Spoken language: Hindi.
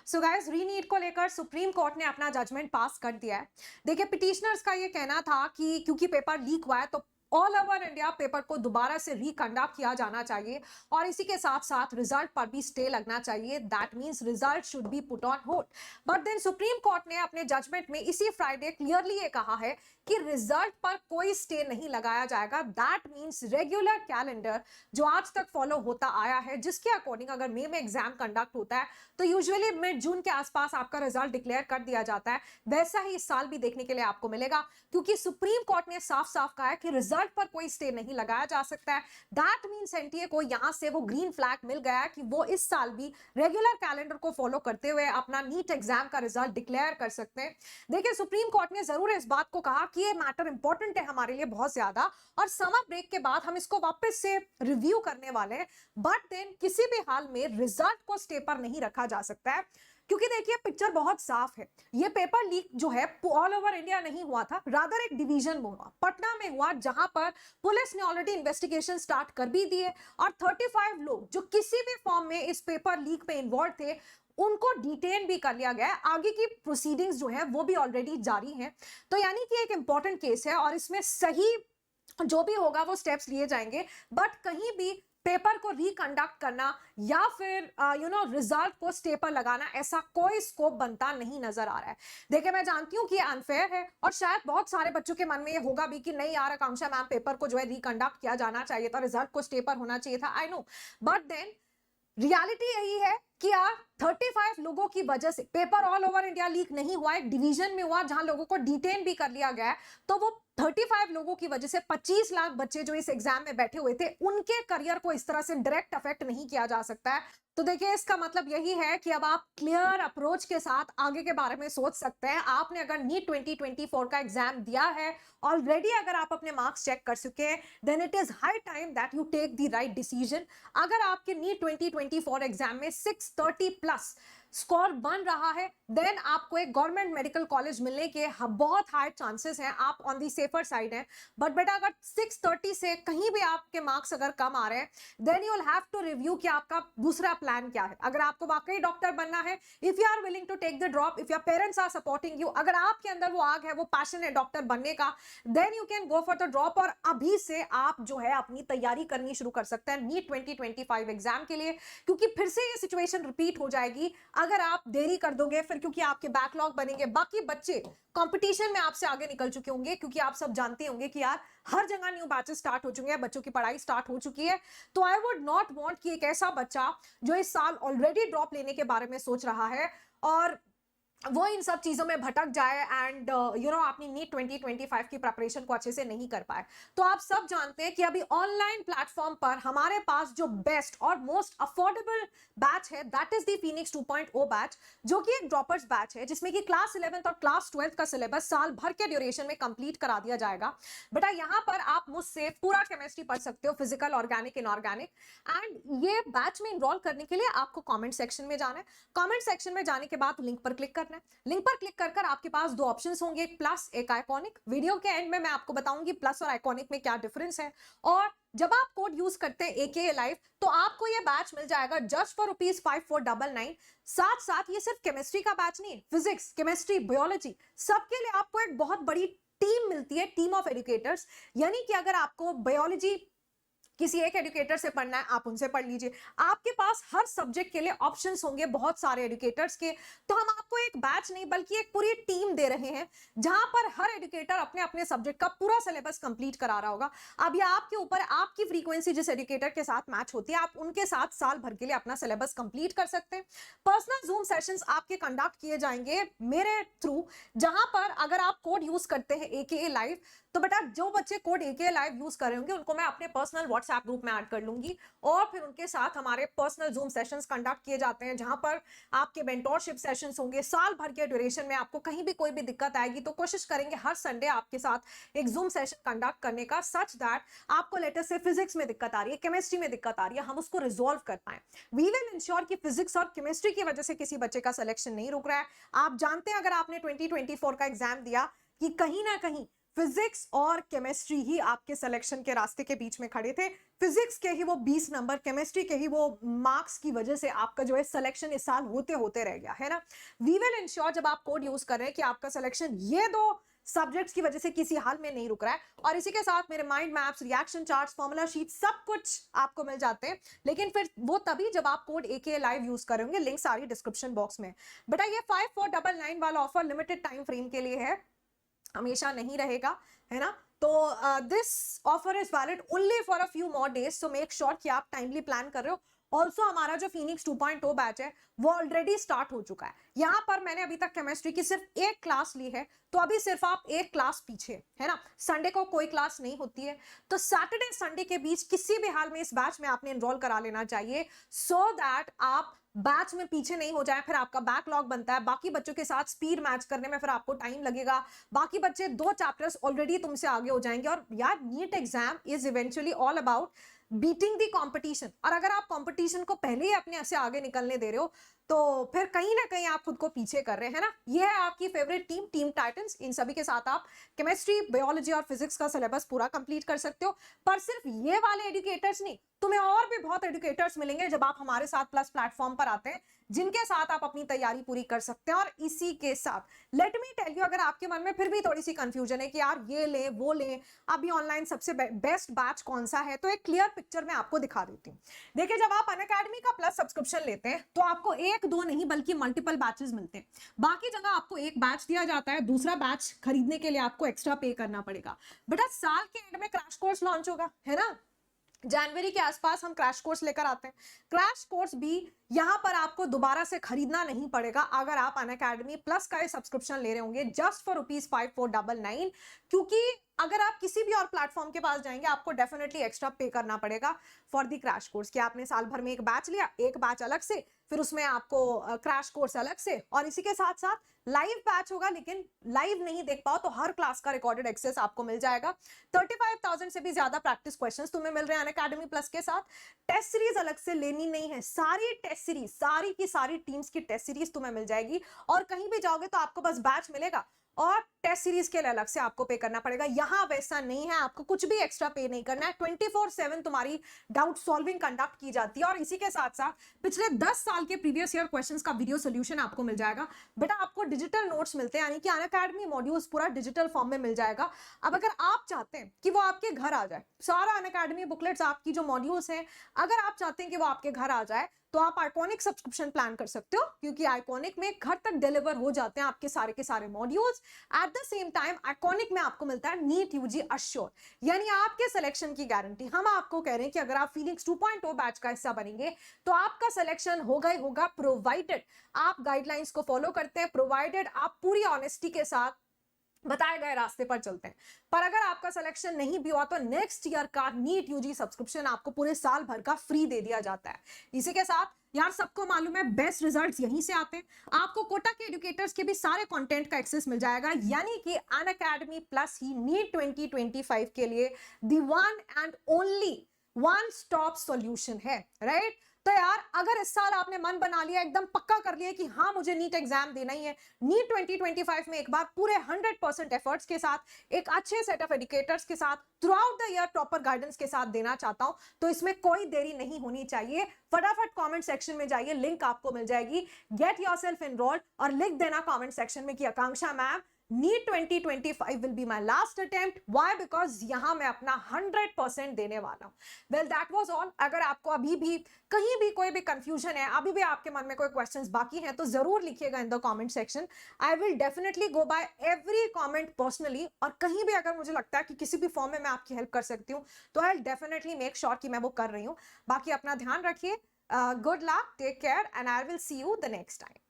सो गाइस, रीनीट को लेकर सुप्रीम कोर्ट ने अपना जजमेंट पास कर दिया है। देखिए, पिटिशनर्स का ये कहना था कि क्योंकि पेपर लीक हुआ है तो ऑल ओवर इंडिया पेपर को दोबारा से रिकंडक्ट किया जाना चाहिए और इसी के साथ साथ रिजल्ट पर भी स्टे लगना चाहिए। That means result should be put on hold. But then Supreme Court ने अपने जजमेंट में इसी फ्राइडे क्लियरली ये कहा है कि रिजल्ट पर कोई स्टे नहीं लगाया जाएगा। दैट मींस रेगुलर कैलेंडर जो आज तक फॉलो होता आया है, जिसके अकॉर्डिंग अगर मई में एग्जाम कंडक्ट होता है तो यूजुअली मिड जून के आसपास आपका रिजल्ट डिक्लेयर कर दिया जाता है, वैसा ही इस साल भी देखने के लिए आपको मिलेगा, क्योंकि सुप्रीम कोर्ट ने साफ साफ कहा है कि रिजल्ट पर कोई स्टे नहीं लगाया जा सकता है। दैट मींस एनटीए को यहां से वो ग्रीन फ्लैग मिल गया है कि वो इस साल भी रेगुलर कैलेंडर को फॉलो करते हुए अपना नीट एग्जाम का रिजल्ट डिक्लेयर कर सकते हैं। देखिए, सुप्रीम कोर्ट ने जरूर इस बात को कहा कि ये मैटर इंपॉर्टेंट है हमारे लिए बहुत ज्यादा, और समर ब्रेक के बाद हम इसको वापस से रिव्यू करने वाले हैं। बट देन किसी भी हाल में रिजल्ट को स्टे पर नहीं रखा जा सकता है, क्योंकि देखिए पिक्चर बहुत साफ है। ये पेपर लीक जो है ऑल ओवर इंडिया नहीं हुआ था, रादर एक डिवीजन में हुआ, पटना में हुआ, जहां पर पुलिस ने ऑलरेडी इन्वेस्टिगेशन स्टार्ट कर भी दी है और 35 लोग जो किसी भी फॉर्म में इस पेपर लीक में इन्वॉल्व थे उनको डिटेन भी कर लिया गया है। आगे की प्रोसीडिंग्स जो है वो भी ऑलरेडी जारी है। तो यानी कि एक इंपॉर्टेंट केस है और इसमें सही जो भी होगा वो स्टेप्स लिए जाएंगे। बट कहीं भी पेपर को रिकंडक्ट करना या फिर रिजल्ट को स्टे पर लगाना, ऐसा कोई स्कोप बनता नहीं नजर आ रहा है। देखिए, मैं जानती हूं कि ये अनफेयर है और शायद बहुत सारे बच्चों के मन में ये होगा भी कि नहीं यार आकांक्षा मैम, पेपर को जो है रिकंडक्ट किया जाना चाहिए था, रिजल्ट को स्टे पर होना चाहिए था। I know, but then reality यही है कि यार 35 लोगों की वजह से paper all over India leak नहीं हुआ, एक डिवीजन में हुआ जहां लोगों को डिटेन भी कर लिया गया है। तो वो 35 लोगों की वजह से 25 लाख बच्चे जो इस एग्जाम में बैठे हुए थे, उनके करियर को इस तरह से डायरेक्ट अफेक्ट नहीं किया जा सकता है। तो देखिए, इसका मतलब यही है कि अब आप क्लियर अप्रोच के साथ आगे के बारे में सोच सकते हैं। आपने अगर नीट 2024 का एग्जाम दिया है ऑलरेडी, अगर आप अपने मार्क्स चेक कर चुके हैं, then it is high time that you take the right decision. अगर आपके नीट 2024 एग्जाम में 630 प्लस स्कोर बन रहा है, देन आपको एक गवर्नमेंट मेडिकल कॉलेज मिलने के बहुत हाई चांसेस हैं, आप ऑन दी सेफर साइड हैं। बट बेटा, अगर 630 से कहीं भी आपके मार्क्स अगर कम आ रहे हैं, then you will have to review कि आपका दूसरा प्लान क्या है। अगर आपको वाकई डॉक्टर बनना है, if you are willing to take the drop, if your parents are supporting you, अगर आपके अंदर वो आग है, वो पैशन है डॉक्टर बनने का, then you can go for the drop और अभी से आप जो है अपनी तैयारी करनी शुरू कर सकते हैं नीट 2025 एग्जाम के लिए, क्योंकि फिर से ये सिचुएशन रिपीट हो जाएगी अगर आप देरी कर दोगे फिर, क्योंकि आपके बैकलॉग बनेंगे। बाकी बच्चे कंपटीशन में आपसे आगे निकल चुके होंगे, क्योंकि आप सब जानते होंगे कि यार हर जगह न्यू बैचेस स्टार्ट हो चुके हैं, बच्चों की पढ़ाई स्टार्ट हो चुकी है। तो आई वुड नॉट वांट कि एक ऐसा बच्चा जो इस साल ऑलरेडी ड्रॉप लेने के बारे में सोच रहा है और वो इन सब चीजों में भटक जाए एंड अपनी नीट 2025 की प्रिपरेशन को अच्छे से नहीं कर पाए। तो आप सब जानते हैं कि अभी ऑनलाइन प्लेटफॉर्म पर हमारे पास जो बेस्ट और मोस्ट अफोर्डेबल बैच है, that is the Phoenix 2.0 batch, जो कि एक ड्रॉपर्स बैच है, जिसमें कि क्लास 11th और क्लास 12th का सिलेबस साल भर के ड्यूरेशन में कंप्लीट करा दिया जाएगा। बेटा, यहां पर आप मुझसे पूरा केमिस्ट्री पढ़ सकते हो, फिजिकल, ऑर्गेनिक, इनऑर्गेनिक। एंड ये बैच में इनरोल करने के लिए आपको कॉमेंट सेक्शन में जाना है। कॉमेंट सेक्शन में जाने के बाद लिंक पर क्लिक करना है। लिंक पर क्लिक कर आपके पास दो ऑप्शंस होंगे, एक प्लस, एक आइकॉनिक। वीडियो के एंड में मैं आपको बताऊंगी प्लस और आइकॉनिक में क्या डिफरेंस है। और जब आप कोड यूज करते हैं AKA लाइव, तो आपको ये बैच मिल जाएगा जस्ट फॉर ₹5499। साथ साथ ये सिर्फ केमिस्ट्री का बैच नहीं है, फिजिक्स, केमिस्ट्री, बायोलॉजी, सबके लिए आपको एक बहुत बड़ी टीम मिलती है, टीम ऑफ एजुकेटर्स। यानी कि अगर आपको बायोलॉजी किसी एक एजुकेटर से पढ़ना है, आप उनसे पढ़ लीजिए। आपके पास हर सब्जेक्ट के लिए ऑप्शंस होंगे बहुत सारे एजुकेटर्स के। तो हम आपको एक बैच नहीं बल्कि एक पूरी टीम दे रहे हैं, जहां पर हर एजुकेटर अपने अपने सब्जेक्ट का पूरा सिलेबस कंप्लीट करा रहा होगा। अब ये आपके ऊपर, आपकी फ्रीक्वेंसी जिस एजुकेटर के साथ मैच होती है, आप उनके साथ साल भर के लिए अपना सिलेबस कंप्लीट कर सकते हैं। पर्सनल जूम सेशंस आपके कंडक्ट किए जाएंगे मेरे थ्रू, जहां पर अगर आप कोड यूज करते हैं AKA लाइव, तो बेटा जो बच्चे कोड AKA लाइव यूज कर रहे होंगे उनको मैं अपने पर्सनल व्हाट्सएप ग्रुप में ऐड कर लूंगी और फिर उनके साथ हमारे पर्सनल जूम सेशंस कंडक्ट किए जाते हैं, जहां पर आपके मेंटोरशिप सेशंस होंगे साल भर के ड्यूरेशन में। आपको कहीं भी कोई भी दिक्कत आएगी तो कोशिश करेंगे हर संडे आपके साथ एक जूम सेशन कंडक्ट करने का, सच दैट आपको लेटेस्ट से फिजिक्स में दिक्कत आ रही है, केमिस्ट्री में दिक्कत आ रही है, हम उसको रिजोल्व कर पाए। वी विल इंश्योर कि फिजिक्स और केमिस्ट्री की वजह से किसी बच्चे का सिलेक्शन नहीं रुक रहा है। आप जानते हैं अगर आपने 2024 का एग्जाम दिया कि कहीं ना कहीं फिजिक्स और केमिस्ट्री ही आपके सिलेक्शन के रास्ते के बीच में खड़े थे। फिजिक्स के ही वो 20 नंबर, केमिस्ट्री के ही वो मार्क्स की वजह से आपका जो है सिलेक्शन इस साल होते होते रह गया है ना। वी विल इंश्योर जब आप कोड यूज कर रहे हैं कि आपका सिलेक्शन ये 2 सब्जेक्ट्स की वजह से किसी हाल में नहीं रुक रहा है। और इसी के साथ मेरे mind maps, reaction charts, formula sheet सब कुछ आपको मिल जाते हैं, लेकिन फिर वो तभी जब आप कोड AKA लाइव यूज करेंगे। लिंक सारी डिस्क्रिप्शन बॉक्स में। बेटा ये 5499 वाला ऑफर लिमिटेड टाइम फ्रेम के लिए है, हमेशा नहीं रहेगा, है ना। तो this offer is valid only for a few more days, so make sure कि आप टाइमली प्लान कर रहे हो। ऑल्सो हमारा जो फिनिक्स 2.0 बैच है वो ऑलरेडी स्टार्ट हो चुका है। यहाँ पर मैंने अभी तक केमिस्ट्री की सिर्फ एक क्लास ली है, तो अभी सिर्फ आप एक क्लास पीछे, है ना। संडे को कोई क्लास नहीं होती है, तो सैटरडे संडे के बीच किसी भी हाल में इस बैच में आपने एनरोल करा लेना चाहिए, सो दैट आप बैच में पीछे नहीं हो जाए। फिर आपका बैकलॉग बनता है, बाकी बच्चों के साथ स्पीड मैच करने में फिर आपको टाइम लगेगा, बाकी बच्चे 2 चैप्टर्स ऑलरेडी तुमसे आगे हो जाएंगे। और यार NEET exam is eventually all about beating the competition, और अगर आप कंपटीशन को पहले ही अपने से आगे निकलने दे रहे हो तो फिर कहीं ना कहीं आप खुद को पीछे कर रहे हैं ना। ये है आपकी फेवरेट टीम, टीम टाइटंस। इन सभी के साथ आप केमिस्ट्री, बायोलॉजी और फिजिक्स का सिलेबस पूरा कंप्लीट कर सकते हो। पर सिर्फ ये वाले एजुकेटर्स नहीं, तुम्हें और भी बहुत एजुकेटर्स मिलेंगे जब आप हमारे साथ प्लस प्लेटफॉर्म पर आते हैं, जिनके साथ आप अपनी तैयारी पूरी कर सकते हैं। और इसी के साथ लेट मी टेल यू, अगर आपके मन में फिर भी थोड़ी सी कंफ्यूजन है कि यार ये ले वो ले, अभी ऑनलाइन सबसे बेस्ट बैच कौन सा है, तो एक क्लियर पिक्चर मैं आपको दिखा देती हूँ। देखिए, जब आप अनअकैडमी का प्लस सब्सक्रिप्शन लेते हैं तो आपको 1-2 नहीं बल्कि मल्टीपल बैचेस मिलते हैं। बाकी जगह आपको एक बैच दिया जाता है, दूसरा बैच खरीदने के लिए आपको एक्स्ट्रा पे करना पड़ेगा। बेटा साल के एंड में क्रैश कोर्स लॉन्च होगा, है ना। जनवरी के आसपास हम क्रैश कोर्स लेकर आते हैं। क्रैश कोर्स भी यहां पर आपको दोबारा से खरीदना नहीं पड़ेगा अगर आप अनअकैडमी प्लस का सब्सक्रिप्शन ले रहे होंगे, जस्ट फॉर ₹5499। क्योंकि अगर आप किसी भी और प्लेटफॉर्म के पास जाएंगे आपको डेफिनेटली एक्स्ट्रा पे करना पड़ेगा फॉर द क्रैश कोर्स, कि आपने साल भर में एक बैच लिया, एक बैच अलग से, फिर उसमें आपको क्रैश कोर्स अलग से, और इसी के साथ साथ लाइव बैच होगा। लेकिन लाइव नहीं देख पाओ तो हर क्लास का रिकॉर्डेड एक्सेस आपको मिल जाएगा। 35,000 से भी ज्यादा प्रैक्टिस क्वेश्चंस तुम्हें मिल रहे हैं अनअकैडमी प्लस के साथ। टेस्ट सीरीज अलग से लेनी नहीं है, सारी टेस्ट सीरीज, सारी की सारी टीम्स की टेस्ट सीरीज तुम्हें मिल जाएगी। और कहीं भी जाओगे तो आपको बस बैच मिलेगा और टेस्ट सीरीज के लिए अलग से आपको पे करना पड़ेगा। यहां वैसा नहीं है, आपको कुछ भी एक्स्ट्रा पे नहीं करना है। 24/7 तुम्हारी डाउट सॉल्विंग कंडक्ट की जाती है, और इसी के साथ साथ पिछले 10 साल के प्रीवियस ईयर क्वेश्चंस का वीडियो सोल्यूशन आपको मिल जाएगा। बेटा आपको डिजिटल नोट्स मिलते हैं, यानी कि अनअकैडमी मॉड्यूल्स पूरा डिजिटल फॉर्म में मिल जाएगा। अब अगर आप चाहते हैं कि वो आपके घर आ जाए, सारा अनअकैडमी बुकलेट्स आपकी जो मॉड्यूल्स हैं, अगर आप चाहते हैं कि वो आपके घर आ जाए, तो आप आइकॉनिक सब्सक्रिप्शन प्लान कर सकते हो, क्योंकि आइकॉनिक में घर तक डिलीवर हो जाते हैं आपके सारे के सारे modules. At the same time iconic में आपको मिलता है नीट यूजी अश्योर, यानी आपके सिलेक्शन की गारंटी। हम आपको कह रहे हैं कि अगर आप फिनिक्स 2.0 बैच का हिस्सा बनेंगे तो आपका सिलेक्शन होगा ही होगा, प्रोवाइडेड आप गाइडलाइंस को फॉलो करते हैं, प्रोवाइडेड आप पूरी ऑनेस्टी के साथ बताए गए रास्ते पर चलते हैं। पर अगर आपका सिलेक्शन नहीं भी हुआ तो नेक्स्ट ईयर का नीट यूजी सब्सक्रिप्शन आपको पूरे साल भर का फ्री दे दिया जाता है। इसी के साथ यार सबको मालूम है बेस्ट रिजल्ट्स यहीं से आते हैं। आपको कोटा के एजुकेटर्स के भी सारे कंटेंट का एक्सेस मिल जाएगा, यानी कि अनअकैडमी प्लस ही नीट 2025 के लिए the one and only one stop solution है, राइट। तो यार अगर इस साल आपने मन बना लिया, एकदम पक्का कर लिया कि हाँ मुझे नीट एग्जाम देना ही है, नीट 2025 में एक बार पूरे 100% एफर्ट्स के साथ एक अच्छे सेट ऑफ एजुकेटर्स के साथ through out the year proper guidance के साथ देना चाहता हूं, तो इसमें कोई देरी नहीं होनी चाहिए। फटाफट कमेंट सेक्शन में जाइए, लिंक आपको मिल जाएगी, गेट योरसेल्फ एनरोल्ड, और लिख देना कमेंट सेक्शन में कि आकांक्षा ma'am NEET 2025 will be my last attempt. Why? Because यहां मैं अपना 100% देने वाला हूं। Well, that was all. अगर आपको अभी भी कहीं भी कोई भी कंफ्यूजन है, अभी भी आपके मन में कोई क्वेश्चंस बाकी हैं, तो जरूर लिखिएगा in the comment section. I will definitely go by every comment personally, और कहीं भी अगर मुझे लगता है कि किसी भी फॉर्म में मैं आपकी हेल्प कर सकती हूँ तो आई विल डेफिनेटली मेक श्योर कि मैं वो कर रही हूँ। बाकी अपना ध्यान रखिए, good luck, take care, and I will see you the next time.